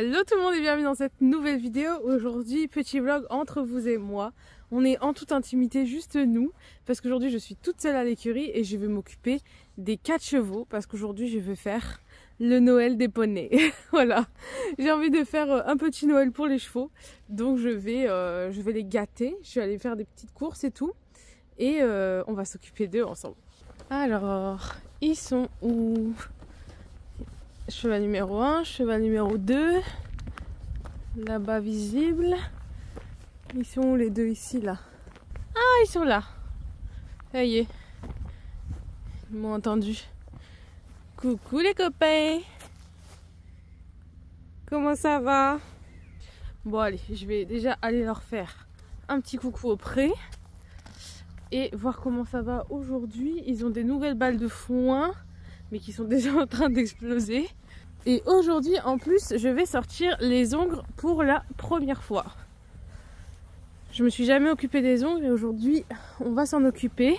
Hello tout le monde et bienvenue dans cette nouvelle vidéo. Aujourd'hui, petit vlog entre vous et moi. On est en toute intimité, juste nous, parce qu'aujourd'hui je suis toute seule à l'écurie et je vais m'occuper des 4 chevaux parce qu'aujourd'hui je vais faire le Noël des poneys. Voilà, j'ai envie de faire un petit Noël pour les chevaux, donc je vais les gâter. Je suis allée faire des petites courses et tout, et on va s'occuper d'eux ensemble. Alors, ils sont où? Cheval numéro 1, cheval numéro 2, là-bas visible. Ils sont où les deux ici là? Ah, ils sont là. Ça y est. Ils m'ont entendu. Coucou les copains. Comment ça va? Bon allez, je vais déjà aller leur faire un petit coucou au pré. Et voir comment ça va aujourd'hui. Ils ont des nouvelles balles de foin, mais qui sont déjà en train d'exploser. Et aujourd'hui en plus je vais sortir les ongles pour la première fois. Je me suis jamais occupée des ongles et aujourd'hui on va s'en occuper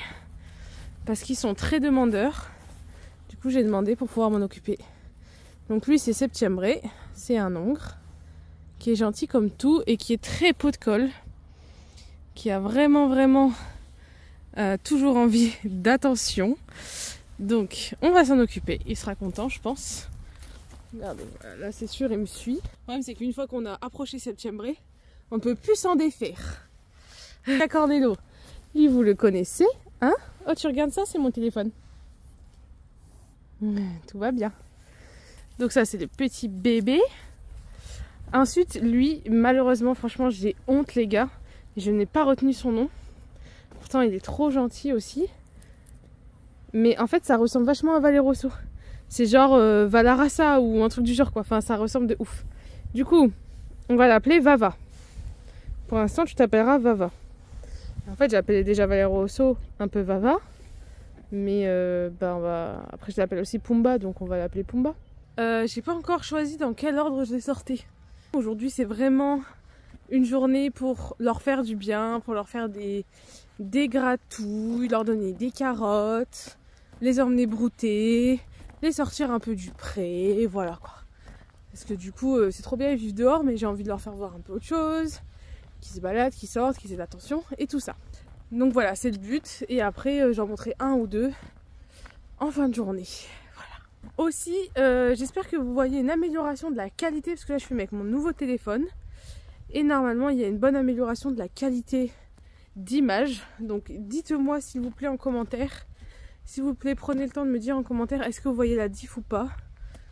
parce qu'ils sont très demandeurs. Du coup j'ai demandé pour pouvoir m'en occuper. Donc lui c'est Septiembre, c'est un ongre qui est gentil comme tout et qui est très pot de colle, qui a vraiment toujours envie d'attention. Donc on va s'en occuper, il sera content je pense. Regardez, là c'est sûr il me suit. Le problème c'est qu'une fois qu'on a approché Septiembre, on ne peut plus s'en défaire. Cornello, lui vous le connaissez, hein? Oh tu regardes ça, c'est mon téléphone. Tout va bien. Donc ça c'est le petit bébé. Ensuite lui, malheureusement franchement j'ai honte les gars, je n'ai pas retenu son nom. Pourtant il est trop gentil aussi. Mais en fait ça ressemble vachement à Valeroso. C'est genre Valarasa ou un truc du genre quoi. Enfin ça ressemble de ouf. Du coup on va l'appeler Vava. Pour l'instant tu t'appelleras Vava. En fait j'appelais déjà Valeroso un peu Vava. Mais après je l'appelle aussi Pumba, donc on va l'appeler Pumba. J'ai pas encore choisi dans quel ordre je les sortais. Aujourd'hui c'est vraiment une journée pour leur faire du bien, pour leur faire des gratouilles, leur donner des carottes, les emmener brouter, les sortir un peu du pré, voilà quoi. Parce que du coup c'est trop bien, ils vivent dehors, mais j'ai envie de leur faire voir un peu autre chose, qu'ils se baladent, qu'ils sortent, qu'ils aient de l'attention et tout ça. Donc voilà, c'est le but. Et après j'en montrerai un ou deux en fin de journée. Voilà. Aussi j'espère que vous voyez une amélioration de la qualité, parce que là je filme avec mon nouveau téléphone. Et normalement il y a une bonne amélioration de la qualité d'image. Donc dites-moi s'il vous plaît en commentaire. S'il vous plaît, prenez le temps de me dire en commentaire est-ce que vous voyez la diff ou pas.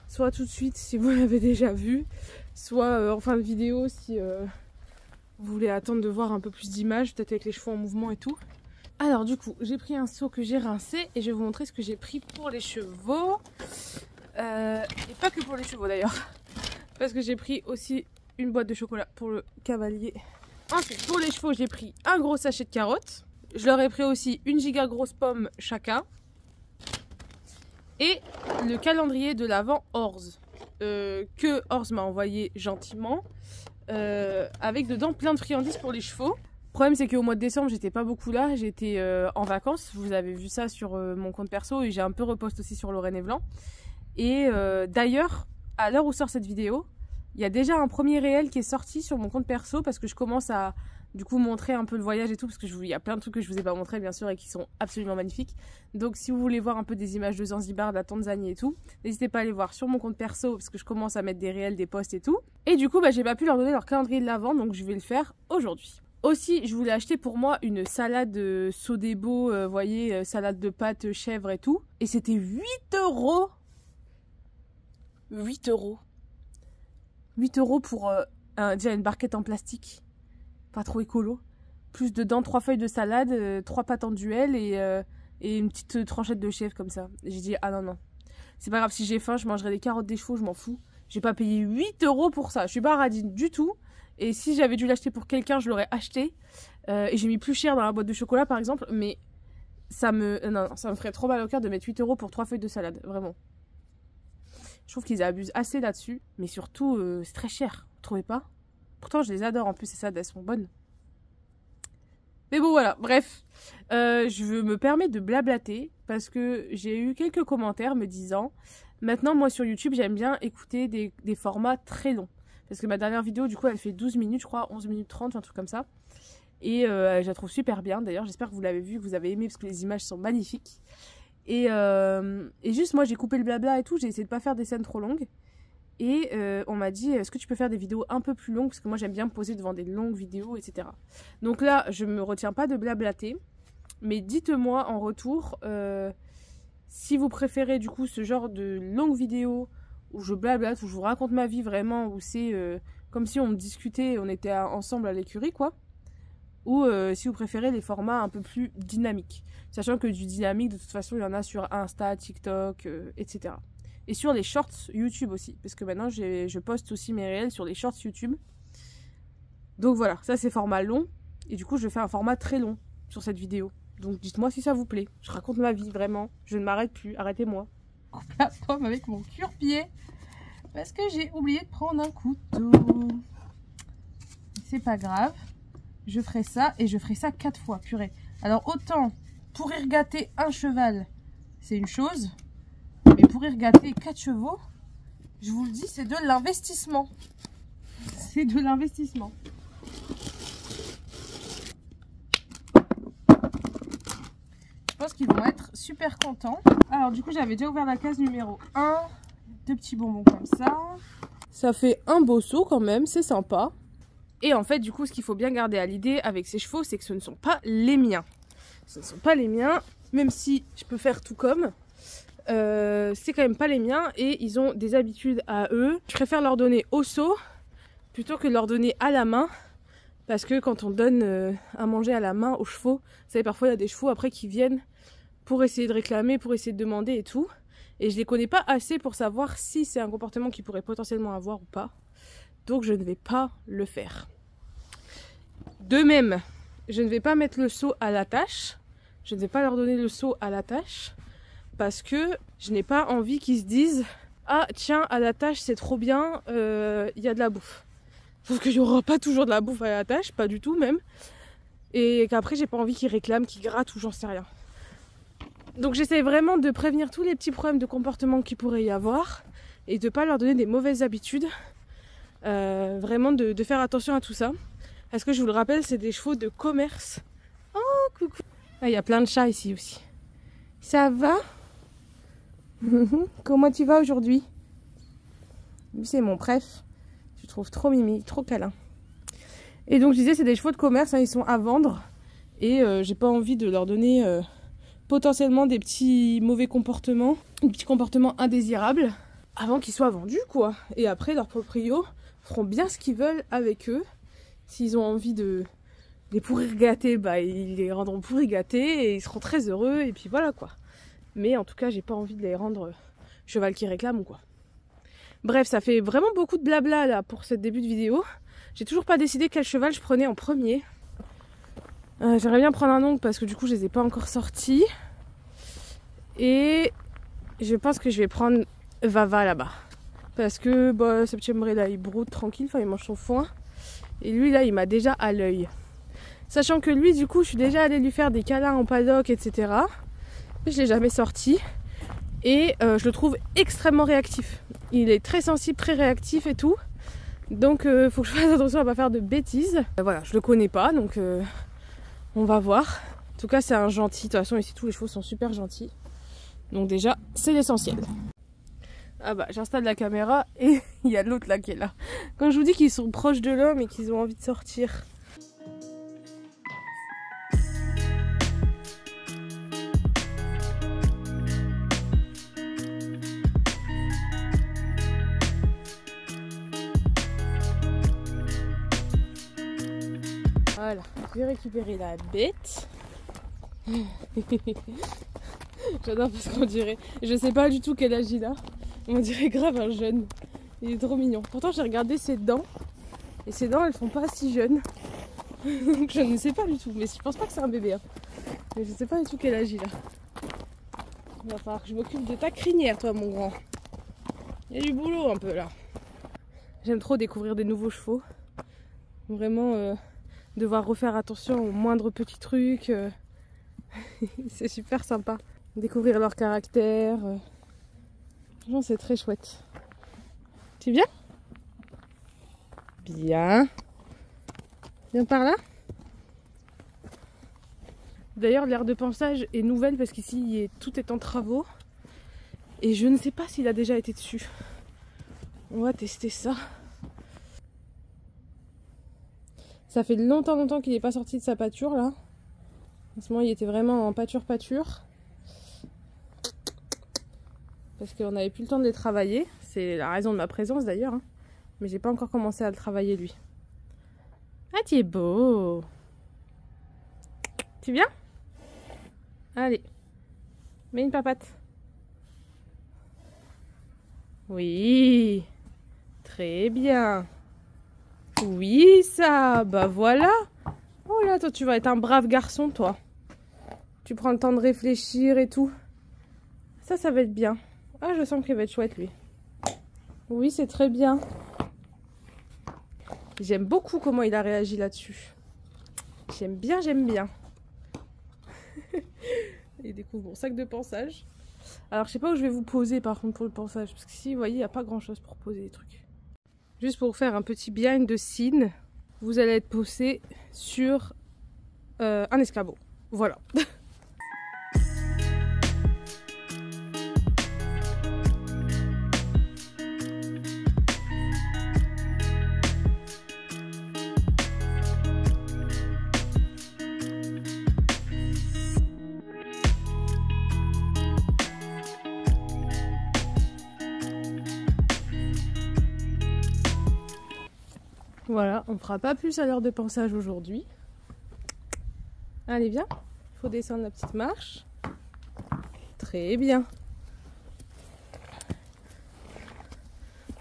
Soit tout de suite si vous l'avez déjà vu, soit en fin de vidéo si vous voulez attendre de voir un peu plus d'images, peut-être avec les chevaux en mouvement et tout. Alors du coup, j'ai pris un seau que j'ai rincé et je vais vous montrer ce que j'ai pris pour les chevaux. Et pas que pour les chevaux d'ailleurs, parce que j'ai pris aussi une boîte de chocolat pour le cavalier. Ensuite, pour les chevaux, j'ai pris un gros sachet de carottes. Je leur ai pris aussi une giga grosse pomme chacun. Et le calendrier de l'Avent Orz, que Orz m'a envoyé gentiment, avec dedans plein de friandises pour les chevaux. Le problème c'est qu'au mois de décembre j'étais pas beaucoup là, j'étais en vacances, vous avez vu ça sur mon compte perso et j'ai un peu repost aussi sur Lorraine et Blanc. Et d'ailleurs, à l'heure où sort cette vidéo, il y a déjà un premier réel qui est sorti sur mon compte perso parce que je commence à du coup montrer un peu le voyage et tout, parce que il y a plein de trucs que je vous ai pas montré bien sûr et qui sont absolument magnifiques. Donc si vous voulez voir un peu des images de Zanzibar, de la Tanzanie et tout, n'hésitez pas à aller voir sur mon compte perso parce que je commence à mettre des réels, des posts et tout. Et du coup j'ai pas pu leur donner leur calendrier de l'Avent, donc je vais le faire aujourd'hui. Aussi je voulais acheter pour moi une salade Sodebo, vous voyez, salade de pâtes chèvre et tout, et c'était 8 €. 8 €. 8 € pour déjà une barquette en plastique. Pas trop écolo, plus dedans 3 feuilles de salade, 3 pâtes en duel et une petite tranchette de chèvre comme ça. J'ai dit ah non, c'est pas grave, si j'ai faim je mangerai des carottes des chevaux, je m'en fous. J'ai pas payé 8 € pour ça, je suis pas radine du tout. Et si j'avais dû l'acheter pour quelqu'un je l'aurais acheté, et j'ai mis plus cher dans la boîte de chocolat par exemple, mais ça me ferait trop mal au cœur de mettre 8 € pour 3 feuilles de salade, vraiment. Je trouve qu'ils abusent assez là-dessus, mais surtout c'est très cher, vous trouvez pas? Pourtant je les adore en plus, ces salades elles sont bonnes. Mais bon voilà, bref, je me permets de blablater parce que j'ai eu quelques commentaires me disant maintenant moi sur YouTube j'aime bien écouter des formats très longs. Parce que ma dernière vidéo, du coup, elle fait 12 minutes, je crois, 11 minutes 30, un truc comme ça. Et je la trouve super bien. D'ailleurs, j'espère que vous l'avez vu, que vous avez aimé, parce que les images sont magnifiques. Et juste, moi, j'ai coupé le blabla et tout. J'ai essayé de pas faire des scènes trop longues. Et on m'a dit, est-ce que tu peux faire des vidéos un peu plus longues? Parce que moi, j'aime bien me poser devant des longues vidéos, etc. Donc là, je me retiens pas de blablater. Mais dites-moi en retour si vous préférez du coup ce genre de longue vidéo où je blablate, où je vous raconte ma vie vraiment, où c'est comme si on discutait et on était ensemble à l'écurie, quoi. Ou si vous préférez les formats un peu plus dynamiques. Sachant que du dynamique, de toute façon, il y en a sur Insta, TikTok, etc. Et sur les shorts YouTube aussi. Parce que maintenant, je poste aussi mes réels sur les shorts YouTube. Donc voilà, ça c'est format long. Et du coup, je fais un format très long sur cette vidéo. Donc dites-moi si ça vous plaît. Je raconte ma vie, vraiment. Je ne m'arrête plus. Arrêtez-moi. Coupe la pomme avec mon cure-pied. Parce que j'ai oublié de prendre un couteau. C'est pas grave. Je ferai ça et je ferai ça 4 fois, purée. Alors autant pour irrigater un cheval, c'est une chose. Mais pour irrigater 4 chevaux, je vous le dis, c'est de l'investissement. C'est de l'investissement. Je pense qu'ils vont être super contents. Alors du coup, j'avais déjà ouvert la case numéro 1. 2 petits bonbons comme ça. Ça fait un beau seau quand même, c'est sympa. Et en fait, du coup, ce qu'il faut bien garder à l'idée avec ces chevaux, c'est que ce ne sont pas les miens. Ce ne sont pas les miens, même si je peux faire tout comme. C'est quand même pas les miens et ils ont des habitudes à eux. Je préfère leur donner au seau plutôt que de leur donner à la main. Parce que quand on donne à manger à la main aux chevaux, vous savez, parfois il y a des chevaux après qui viennent pour essayer de réclamer, pour essayer de demander et tout. Et je les connais pas assez pour savoir si c'est un comportement qu'ils pourraient potentiellement avoir ou pas. Donc je ne vais pas le faire. De même, je ne vais pas mettre le seau à l'attache. Je ne vais pas leur donner le seau à l'attache. Parce que je n'ai pas envie qu'ils se disent « Ah tiens, à l'attache c'est trop bien, y a de la bouffe ». Sauf qu'il n'y aura pas toujours de la bouffe à l'attache, pas du tout même. Et qu'après j'ai pas envie qu'ils réclament, qu'ils grattent ou j'en sais rien. Donc j'essaie vraiment de prévenir tous les petits problèmes de comportement qu'il pourrait y avoir. Et de ne pas leur donner des mauvaises habitudes. Vraiment de faire attention à tout ça. Parce que je vous le rappelle, c'est des chevaux de commerce. Oh coucou. Ah, il y a plein de chats ici aussi. Ça va? Comment tu vas aujourd'hui? Lui c'est mon préf. Je trouve trop mimi, trop câlin. Et donc je disais c'est des chevaux de commerce, hein, ils sont à vendre. Et j'ai pas envie de leur donner potentiellement des petits mauvais comportements, des petits comportements indésirables avant qu'ils soient vendus quoi. Et après leurs proprios feront bien ce qu'ils veulent avec eux. S'ils ont envie de les pourrir gâtés, bah ils les rendront pourris gâtés et ils seront très heureux et puis voilà quoi. Mais en tout cas j'ai pas envie de les rendre cheval qui réclame ou quoi. Bref, ça fait vraiment beaucoup de blabla là pour ce début de vidéo. J'ai toujours pas décidé quel cheval je prenais en premier. J'aimerais bien prendre un ongle parce que du coup je les ai pas encore sortis. Et je pense que je vais prendre Vava là-bas. Parce que bah, Septembre là il broude tranquille, enfin il mange son foin. Et lui là il m'a déjà à l'œil. Sachant que lui du coup je suis déjà allée lui faire des câlins en paddock etc. Je l'ai jamais sorti. Et je le trouve extrêmement réactif. Il est très sensible, très réactif et tout. Donc faut que je fasse attention à pas faire de bêtises. Voilà, je le connais pas donc on va voir. En tout cas c'est un gentil. De toute façon ici tous les chevaux sont super gentils. Donc déjà c'est l'essentiel. Ah bah j'installe la caméra et il y a l'autre là qui est là. Quand je vous dis qu'ils sont proches de l'homme et qu'ils ont envie de sortir. Voilà, je vais récupérer la bête. J'adore parce qu'on dirait, je sais pas du tout quel âge il a. On dirait grave un jeune. Il est trop mignon. Pourtant j'ai regardé ses dents. Et ses dents elles font pas si jeunes. Donc je ne sais pas du tout. Mais je pense pas que c'est un bébé. Hein. Mais je sais pas du tout quel âge il a. Il va falloir que je m'occupe de ta crinière toi mon grand. Il y a du boulot un peu là. J'aime trop découvrir des nouveaux chevaux. Vraiment devoir refaire attention aux moindres petits trucs. C'est super sympa. Découvrir leur caractère. Franchement, c'est très chouette. Tu viens? Bien. Viens par là. D'ailleurs, l'aire de pansage est nouvelle parce qu'ici, tout est en travaux. Et je ne sais pas s'il a déjà été dessus. On va tester ça. Ça fait longtemps qu'il n'est pas sorti de sa pâture là. En ce moment, il était vraiment en pâture. Parce qu'on n'avait plus le temps de les travailler. C'est la raison de ma présence d'ailleurs. Hein. Mais j'ai pas encore commencé à le travailler lui. Ah, tu es beau. Tu viens? Allez. Mets une papate. Oui. Très bien. Oui, ça. Bah voilà. Oh là, toi, tu vas être un brave garçon, toi. Tu prends le temps de réfléchir et tout. Ça va être bien. Ah, je sens qu'il va être chouette, lui. Oui, c'est très bien. J'aime beaucoup comment il a réagi là-dessus. J'aime bien. Il découvre mon sac de pansage. Alors, je sais pas où je vais vous poser, par contre, pour le pansage. Parce qu'ici, vous voyez, il n'y a pas grand-chose pour poser des trucs. Juste pour faire un petit behind the scene, vous allez être posé sur un escabeau. Voilà. Voilà, on ne fera pas plus à l'heure de pansage aujourd'hui. Allez, viens. Il faut descendre la petite marche. Très bien.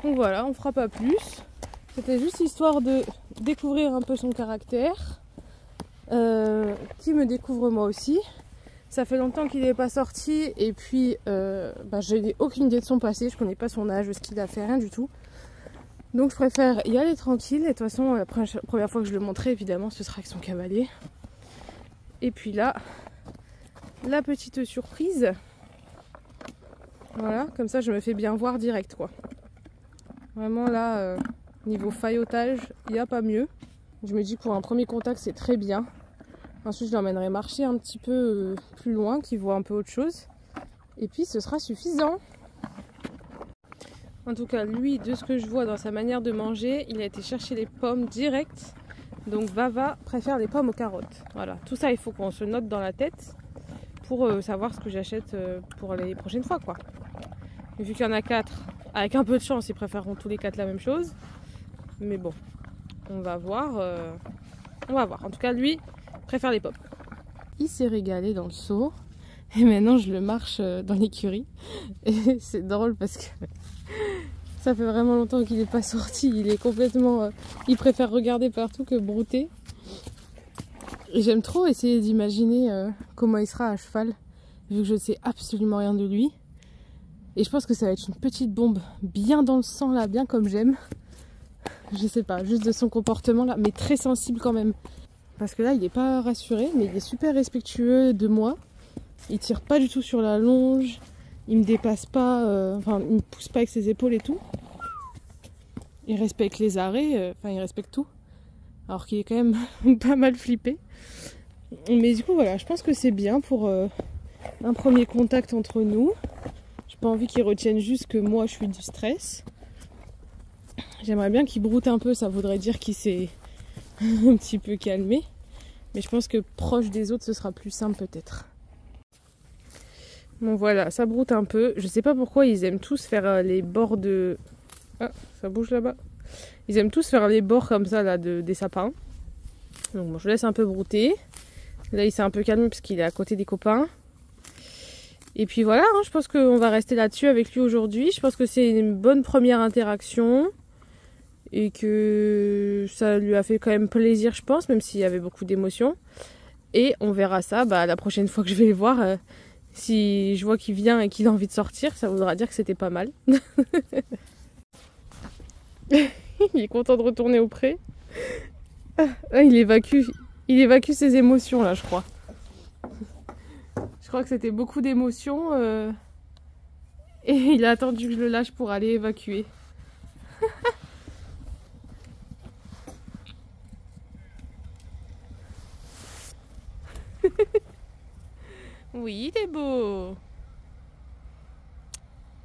Donc voilà, on ne fera pas plus. C'était juste histoire de découvrir un peu son caractère. Qui me découvre moi aussi. Ça fait longtemps qu'il n'est pas sorti. Et puis, je n'ai aucune idée de son passé. Je ne connais pas son âge, ce qu'il a fait, rien du tout. Donc je préfère y aller tranquille. Et de toute façon, la première fois que je le montrerai, évidemment, ce sera avec son cavalier. Et puis là, la petite surprise. Voilà, comme ça je me fais bien voir direct, quoi. Vraiment là, niveau faillotage, il n'y a pas mieux. Je me dis pour un premier contact, c'est très bien. Ensuite, je l'emmènerai marcher un petit peu plus loin, qu'il voit un peu autre chose. Et puis, ce sera suffisant. En tout cas, lui, de ce que je vois dans sa manière de manger, il a été chercher les pommes direct. Donc Vava préfère les pommes aux carottes. Voilà, tout ça, il faut qu'on se note dans la tête pour savoir ce que j'achète pour les prochaines fois, quoi. Et vu qu'il y en a 4, avec un peu de chance, ils préféreront tous les 4 la même chose. Mais bon, on va voir. On va voir. En tout cas, lui préfère les pommes. Il s'est régalé dans le seau. Et maintenant, je le marche dans l'écurie. Et c'est drôle parce que ça fait vraiment longtemps qu'il n'est pas sorti. Il est complètement... il préfère regarder partout que brouter. Et j'aime trop essayer d'imaginer comment il sera à cheval. Vu que je ne sais absolument rien de lui. Et je pense que ça va être une petite bombe bien dans le sang là, bien comme j'aime. Je sais pas, juste de son comportement là, mais très sensible quand même. Parce que là, il n'est pas rassuré, mais il est super respectueux de moi. Il tire pas du tout sur la longe. Il me dépasse pas, enfin, il me pousse pas avec ses épaules et tout. Il respecte les arrêts, enfin, il respecte tout. Alors qu'il est quand même pas mal flippé. Mais du coup, voilà, je pense que c'est bien pour un premier contact entre nous. J'ai pas envie qu'il retienne juste que moi, je suis du stress. J'aimerais bien qu'il broute un peu, ça voudrait dire qu'il s'est un petit peu calmé. Mais je pense que proche des autres, ce sera plus simple peut-être. Bon voilà, ça broute un peu. Je sais pas pourquoi ils aiment tous faire les bords de... Ah, ça bouge là-bas. Ils aiment tous faire les bords comme ça là des sapins. Donc bon, je laisse un peu brouter. Là, il s'est un peu calmé parce qu'il est à côté des copains. Et puis voilà, hein, je pense qu'on va rester là-dessus avec lui aujourd'hui. Je pense que c'est une bonne première interaction. Et que ça lui a fait quand même plaisir, je pense, même s'il y avait beaucoup d'émotions. Et on verra ça la prochaine fois que je vais le voir. Si je vois qu'il vient et qu'il a envie de sortir, ça voudra dire que c'était pas mal. Il est content de retourner au pré. Il évacue ses émotions là, je crois. Je crois que c'était beaucoup d'émotions. Et il a attendu que je le lâche pour aller évacuer. Oui, il est beau.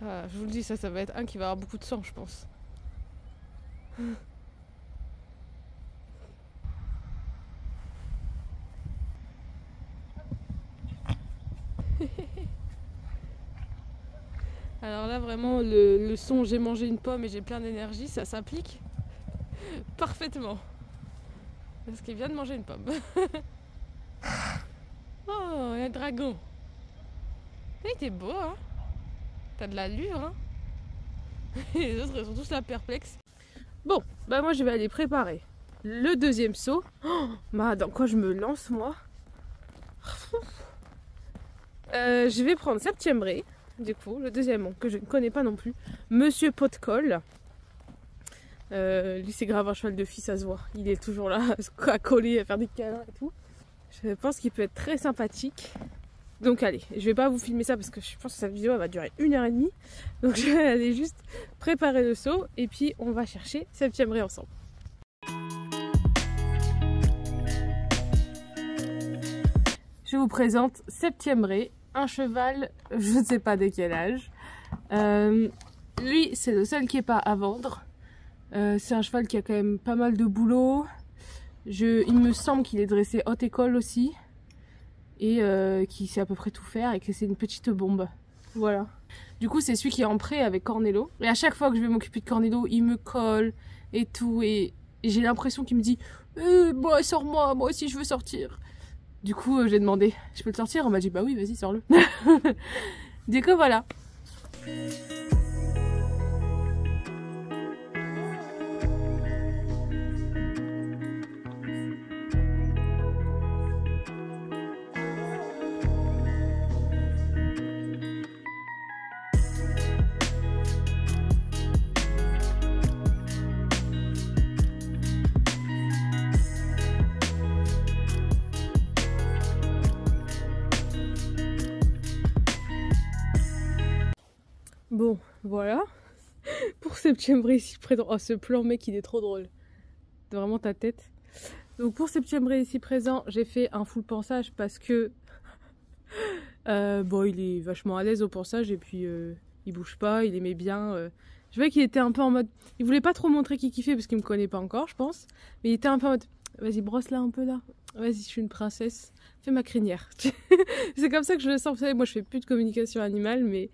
Ah, je vous le dis, ça va être un qui va avoir beaucoup de sang, je pense. Alors là, vraiment, le son j'ai mangé une pomme et j'ai plein d'énergie, ça s'applique parfaitement. Parce qu'il vient de manger une pomme. Oh, il y a un dragon. Il était beau, hein. T'as de l'allure, hein. Et les autres, ils sont tous là perplexes. Bon, bah moi je vais aller préparer le deuxième saut. Oh, bah dans quoi je me lance, moi. Je vais prendre Septiembre, du coup, le deuxième nom que je ne connais pas non plus. Monsieur Pot-de-Colle. Lui, c'est grave un cheval de fille, ça se voit. Il est toujours là à coller, à faire des câlins et tout. Je pense qu'il peut être très sympathique. Donc allez, je vais pas vous filmer ça parce que je pense que cette vidéo elle va durer 1h30. Donc je vais aller juste préparer le saut et puis on va chercher Septiembre ensemble. Je vous présente Septiembre, un cheval, je ne sais pas de quel âge. Lui, c'est le seul qui n'est pas à vendre. C'est un cheval qui a quand même pas mal de boulot. Il me semble qu'il est dressé haute école aussi. Et qui sait à peu près tout faire et que c'est une petite bombe. Voilà. Du coup, c'est celui qui est en prêt avec Cornello. Et à chaque fois que je vais m'occuper de Cornello, il me colle et tout. Et j'ai l'impression qu'il me dit bon, sors-moi, moi aussi je veux sortir. Du coup, j'ai demandé je peux le sortir? On m'a dit bah oui, vas-y, sors-le. Du coup, voilà. Bon, voilà. Pour Septiembre ici présent. Oh, ce plan, mec, il est trop drôle. C'est vraiment ta tête. Donc, pour Septiembre ici présent, j'ai fait un full pansage parce que... bon, il est vachement à l'aise au pansage et puis il bouge pas, il aimait bien. Je vois qu'il était un peu en mode... Il voulait pas trop montrer qu'il kiffait parce qu'il me connaît pas encore, je pense. Mais il était un peu en mode... Vas-y, brosse-la un peu là. Vas-y, je suis une princesse. Fais ma crinière. C'est comme ça que je le sens. Vous savez, moi, je fais plus de communication animale, mais...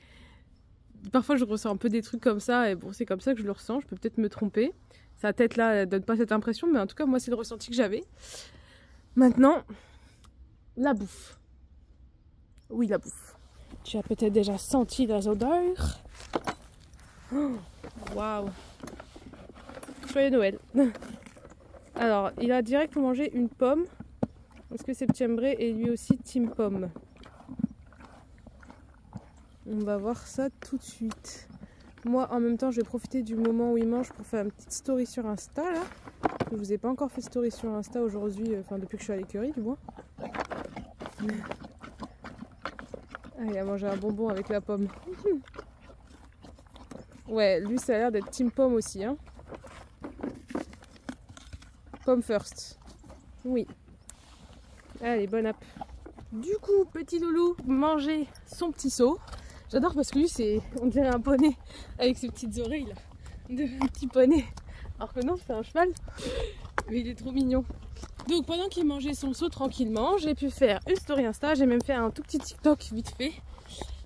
Parfois je ressens un peu des trucs comme ça et bon c'est comme ça que je le ressens, je peux peut-être me tromper. Sa tête là elle donne pas cette impression mais en tout cas moi c'est le ressenti que j'avais. Maintenant, la bouffe. Oui la bouffe. Tu as peut-être déjà senti les odeurs. Waouh. Joyeux Noël. Alors il a direct mangé une pomme. Est-ce que Septiembre est lui aussi team pomme? On va voir ça tout de suite. Moi, en même temps, je vais profiter du moment où il mange pour faire une petite story sur Insta, là. Je vous ai pas encore fait story sur Insta aujourd'hui, enfin depuis que je suis à l'écurie, du moins. Ah, il a mangé un bonbon avec la pomme. Ouais, lui, ça a l'air d'être team pomme aussi, hein. Pomme first. Oui. Allez, bon app. Du coup, petit loulou, manger son petit seau. J'adore parce que lui, on dirait un poney avec ses petites oreilles là, de petit poney. Alors que non, c'est un cheval, mais il est trop mignon. Donc pendant qu'il mangeait son seau tranquillement, j'ai pu faire une story Insta. J'ai même fait un tout petit TikTok vite fait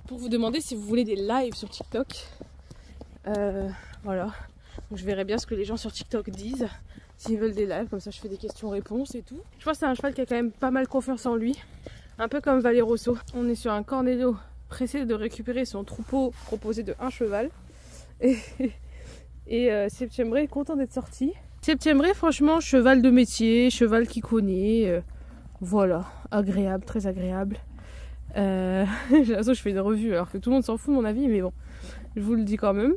pour vous demander si vous voulez des lives sur TikTok. Voilà. Donc je verrai bien ce que les gens sur TikTok disent. S'ils veulent des lives, comme ça je fais des questions-réponses et tout. Je pense que c'est un cheval qui a quand même pas mal confiance en lui. Un peu comme Valet Rosso. On est sur un Cornello pressé de récupérer son troupeau composé de un cheval. Et Septiembre est content d'être sorti. Septiembre, franchement, cheval de métier, cheval qui connaît. Voilà, agréable, très agréable. J'ai l'impression que je fais une revue alors que tout le monde s'en fout de mon avis, mais bon, je vous le dis quand même.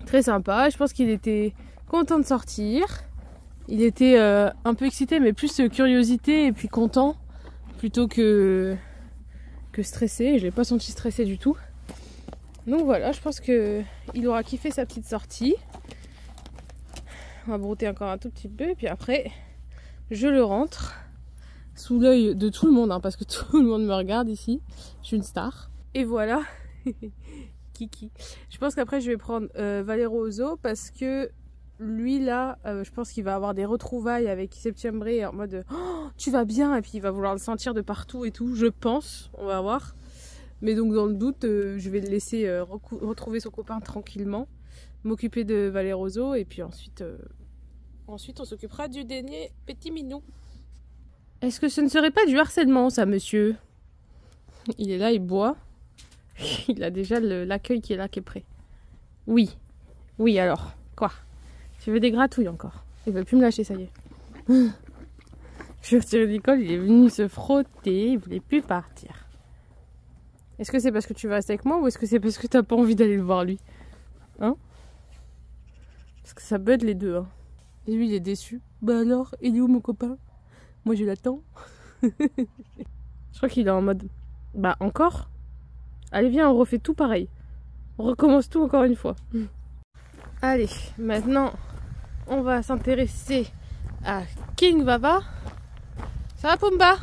Très sympa, je pense qu'il était content de sortir. Il était un peu excité, mais plus curiosité et puis content, plutôt que stressé. Je l'ai pas senti stressé du tout. Donc voilà, je pense qu'il aura kiffé sa petite sortie. On va brouter encore un tout petit peu, et puis après, je le rentre sous l'œil de tout le monde, hein, parce que tout le monde me regarde ici. Je suis une star. Et voilà. Kiki. Je pense qu'après je vais prendre Valero au zoo parce que lui là, je pense qu'il va avoir des retrouvailles avec Septiembre en mode oh, tu vas bien, et puis il va vouloir le sentir de partout et tout. Je pense, on va voir. Mais donc dans le doute, je vais le laisser retrouver son copain tranquillement, m'occuper de Valero au zoo et puis ensuite on s'occupera du dernier petit minou. Est-ce que ce ne serait pas du harcèlement ça, monsieur? Il est là, il boit. Il a déjà l'accueil qui est là, qui est prêt. Oui. Oui, alors. Quoi? Tu veux des gratouilles encore? Il veut plus me lâcher, ça y est. Je suis retirée de l'école, il est venu se frotter, il voulait plus partir. Est-ce que c'est parce que tu vas rester avec moi ou est-ce que c'est parce que t'as pas envie d'aller le voir, lui? Hein? Parce que ça bud les deux, hein. Et lui, il est déçu. Bah alors, il est où mon copain? Moi, je l'attends. Je crois qu'il est en mode... Bah, encore? Allez, viens, on refait tout pareil. On recommence tout encore une fois. Allez, maintenant, on va s'intéresser à King Vava. Ça va, Pumba?